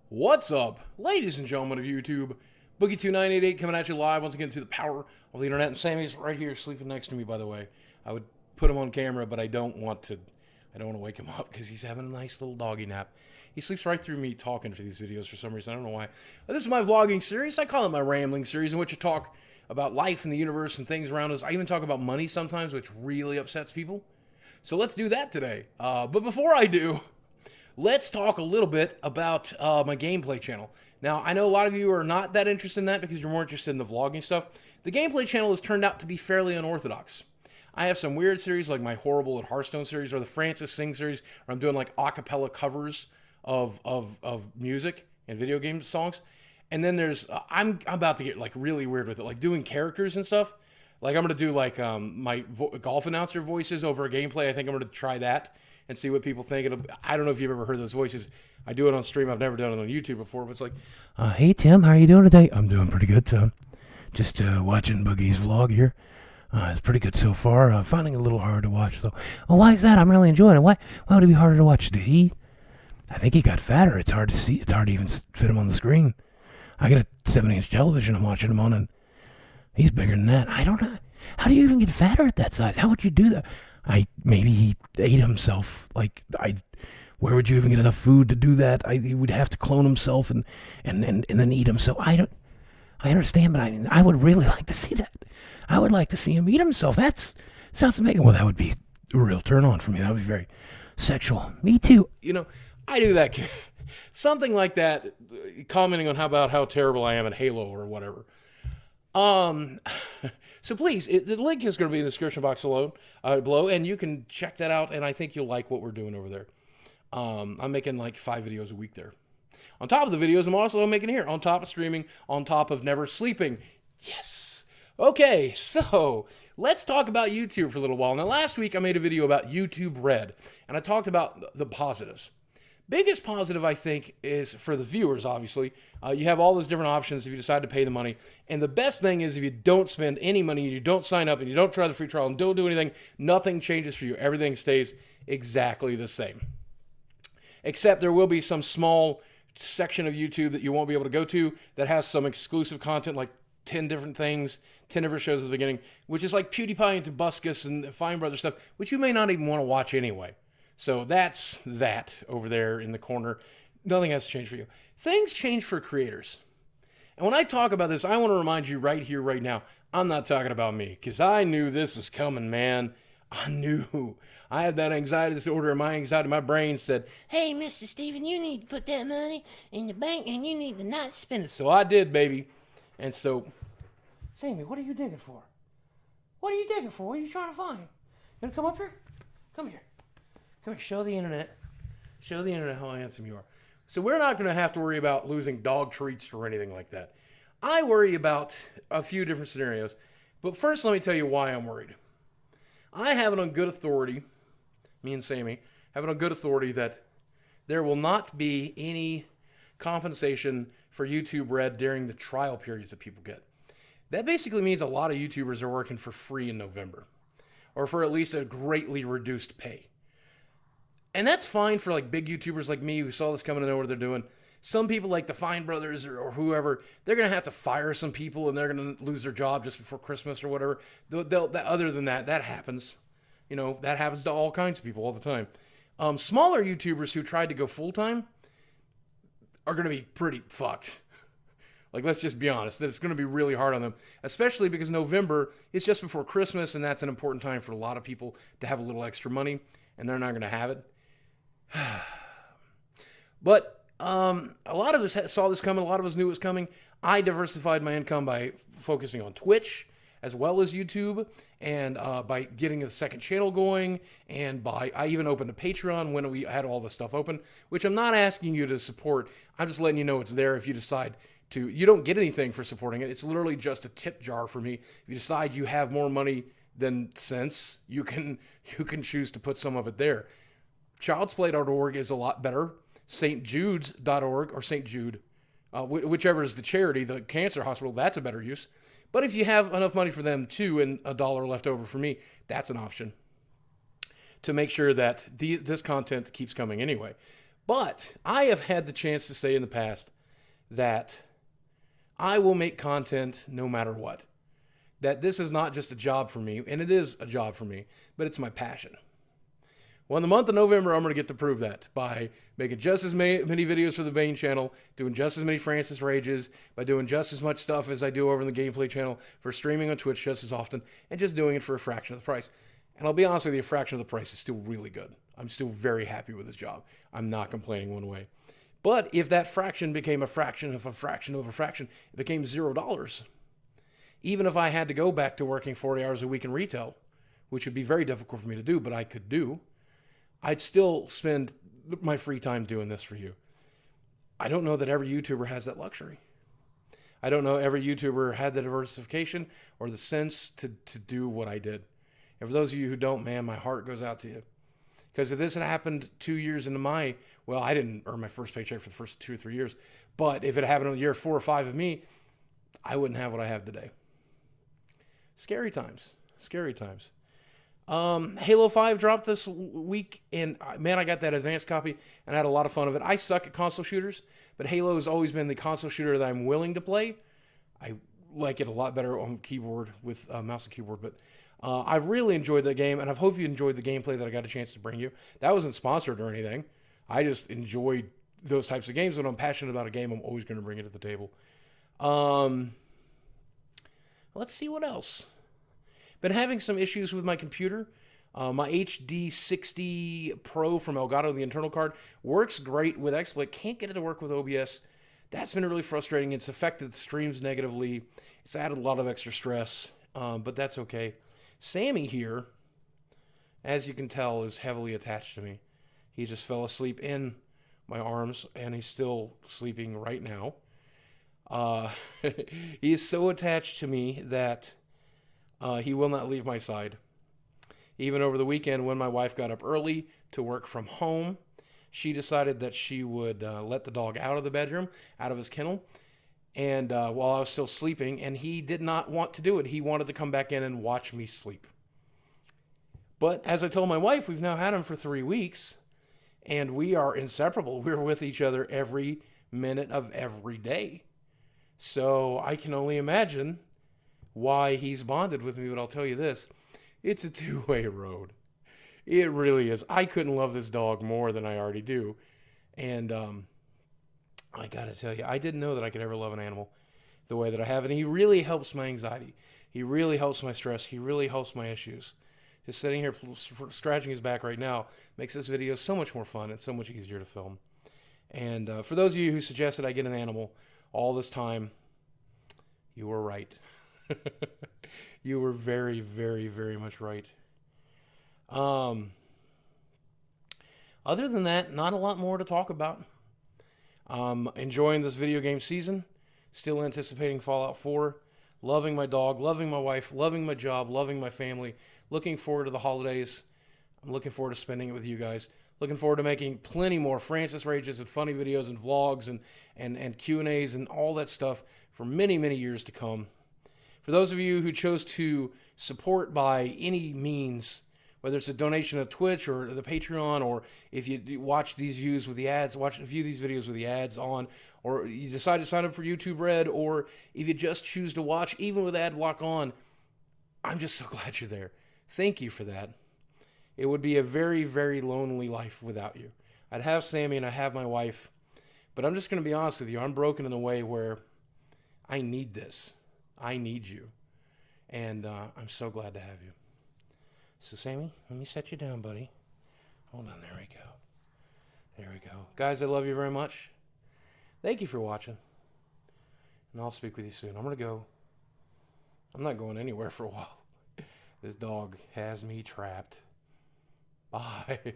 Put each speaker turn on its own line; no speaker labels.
What's up, ladies and gentlemen of YouTube? Boogie2988 coming at you live once again through the power of the internet. And Sammy's right here sleeping next to me, by the way. I would put him on camera, but I don't want to wake him up because he's having a nice little doggy nap. He sleeps right through me talking for these videos for some reason. I don't know why. But this is my vlogging series. I call it my rambling series, in which I talk about life and the universe and things around us. I even talk about money sometimes, which really upsets people. So let's do that today. But before I do, let's talk a little bit about my gameplay channel. Now, I know a lot of you are not that interested in that because you're more interested in the vlogging stuff. The gameplay channel has turned out to be fairly unorthodox. I have some weird series like my Horrible at Hearthstone series or the Francis Sing series where I'm doing like a cappella covers of music and video game songs. And then there's, I'm about to get like really weird with it, like doing characters and stuff. Like I'm going to do like my golf announcer voices over a gameplay. I think I'm going to try that and see what people think. I don't know if you've ever heard those voices. I do it on stream. I've never done it on YouTube before, but it's like, hey, Tim, how are you doing today? I'm doing pretty good, Tim. Just watching Boogie's vlog here. It's pretty good so far. Finding it a little hard to watch, though. Oh, why is that? I'm really enjoying it. Why would it be harder to watch? I think he got fatter. It's hard to see. It's hard to even fit him on the screen. I got a 70-inch television I'm watching him on, and he's bigger than that. I don't know. How do you even get fatter at that size? How would you do that? Maybe he ate himself. Where would you even get enough food to do that? He would have to clone himself and then eat himself. I understand, but I would really like to see that. I would like to see him eat himself. That sounds amazing. Well, that would be a real turn on for me. That would be very sexual. Me too. You know, I do that. Something like that, commenting on how terrible I am at Halo or whatever. So please, the link is going to be in the description box below, and you can check that out, and I think you'll like what we're doing over there. I'm making like 5 videos a week there. On top of the videos, I'm also making here, on top of streaming, on top of never sleeping. Yes! Okay, so let's talk about YouTube for a little while. Now, last week I made a video about YouTube Red, and I talked about the positives. Biggest positive, I think, is for the viewers, obviously. You have all those different options if you decide to pay the money. And the best thing is if you don't spend any money, you don't sign up, and you don't try the free trial, and don't do anything, nothing changes for you. Everything stays exactly the same. Except there will be some small section of YouTube that you won't be able to go to that has some exclusive content, like 10 different things, 10 different shows at the beginning, which is like PewDiePie and Tobuscus and Fine Brothers stuff, which you may not even want to watch anyway. So that's that over there in the corner. Nothing has to change for you. Things change for creators. And when I talk about this, I want to remind you right here, right now, I'm not talking about me, because I knew this was coming, man. I knew. I had that anxiety disorder, and my anxiety, my brain said, hey, Mr. Steven, you need to put that money in the bank, and you need to not spend it. So I did, baby. And so, Sammy, what are you digging for? What are you digging for? What are you trying to find? You want to come up here? Come here. Come here, show the internet. Show the internet how handsome you are. So we're not going to have to worry about losing dog treats or anything like that. I worry about a few different scenarios. But first, let me tell you why I'm worried. I have it on good authority, me and Sammy, have it on good authority that there will not be any compensation for YouTube Red during the trial periods that people get. That basically means a lot of YouTubers are working for free in November, or for at least a greatly reduced pay. And that's fine for like big YouTubers like me who saw this coming and know what they're doing. Some people like the Fine Brothers or whoever, they're going to have to fire some people and they're going to lose their job just before Christmas or whatever. Other than that, that happens. You know, that happens to all kinds of people all the time. Smaller YouTubers who tried to go full-time are going to be pretty fucked. Like, let's just be honest, that it's going to be really hard on them, especially because November is just before Christmas, and that's an important time for a lot of people to have a little extra money, and they're not going to have it. But a lot of us saw this coming. A lot of us knew it was coming. I diversified my income by focusing on Twitch as well as YouTube, and by getting a second channel going, and I even opened a Patreon when we had all this stuff open, which I'm not asking you to support. I'm just letting you know it's there if you decide to. You don't get anything for supporting it. It's literally just a tip jar for me. If you decide you have more money than sense, you can choose to put some of it there. Childsplay.org is a lot better. stjudes.org or St. Jude, whichever is the charity, the cancer hospital, that's a better use. But if you have enough money for them too and $1 left over for me, that's an option to make sure that this content keeps coming anyway. But I have had the chance to say in the past that I will make content no matter what. That this is not just a job for me, and it is a job for me, but it's my passion. Well, in the month of November, I'm going to get to prove that by making just as many videos for the Bane channel, doing just as many Francis Rages, by doing just as much stuff as I do over in the Gameplay channel, for streaming on Twitch just as often, and just doing it for a fraction of the price. And I'll be honest with you, a fraction of the price is still really good. I'm still very happy with this job. I'm not complaining one way. But if that fraction became a fraction of a fraction of a fraction, it became $0. Even if I had to go back to working 40 hours a week in retail, which would be very difficult for me to do, but I could do, I'd still spend my free time doing this for you. I don't know that every YouTuber has that luxury. I don't know every YouTuber had the diversification or the sense to do what I did. And for those of you who don't, man, my heart goes out to you. Because if this had happened 2 years into well, I didn't earn my first paycheck for the first 2 or 3 years, but if it happened in year 4 or 5 of me, I wouldn't have what I have today. Scary times. Scary times. Halo 5 dropped this week, and man, I got that advanced copy, and I had a lot of fun of it. I suck at console shooters, but Halo has always been the console shooter that I'm willing to play. I like it a lot better on keyboard with mouse and keyboard, but I've really enjoyed the game, and I hope you enjoyed the gameplay that I got a chance to bring you. That wasn't sponsored or anything. I just enjoyed those types of games. When I'm passionate about a game, I'm always going to bring it to the table. Let's see what else. Been having some issues with my computer. My HD 60 Pro from Elgato, the internal card, works great with XSplit. Can't get it to work with OBS. That's been really frustrating. It's affected the streams negatively. It's added a lot of extra stress, but that's okay. Sammy here, as you can tell, is heavily attached to me. He just fell asleep in my arms, and he's still sleeping right now. He is so attached to me that he will not leave my side. Even over the weekend, when my wife got up early to work from home, she decided that she would let the dog out of the bedroom, out of his kennel, and while I was still sleeping, and he did not want to do it. He wanted to come back in and watch me sleep. But as I told my wife, we've now had him for 3 weeks, and we are inseparable. We're with each other every minute of every day. So I can only imagine why he's bonded with me, but I'll tell you this, it's a two-way road. It really is. I couldn't love this dog more than I already do. And I gotta tell you, I didn't know that I could ever love an animal the way that I have. And he really helps my anxiety. He really helps my stress. He really helps my issues. Just sitting here scratching his back right now makes this video so much more fun and so much easier to film. And for those of you who suggested I get an animal all this time, you were right. You were very, very, very much right. Other than that, not a lot more to talk about. Enjoying this video game season. Still anticipating Fallout 4. Loving my dog, loving my wife, loving my job, loving my family. Looking forward to the holidays. I'm looking forward to spending it with you guys. Looking forward to making plenty more Francis Rages and funny videos and vlogs and Q&As and all that stuff for many, many years to come. For those of you who chose to support by any means, whether it's a donation of Twitch or the Patreon, or if you watch these views with the ads, view these videos with the ads on, or you decide to sign up for YouTube Red, or if you just choose to watch even with ad block on, I'm just so glad you're there. Thank you for that. It would be a very, very lonely life without you. I'd have Sammy and I have my wife, but I'm just going to be honest with you. I'm broken in a way where I need this. I need you. And I'm so glad to have you. So, Sammy, let me set you down, buddy. Hold on. There we go. There we go. Guys, I love you very much. Thank you for watching. And I'll speak with you soon. I'm going to go. I'm not going anywhere for a while. This dog has me trapped. Bye.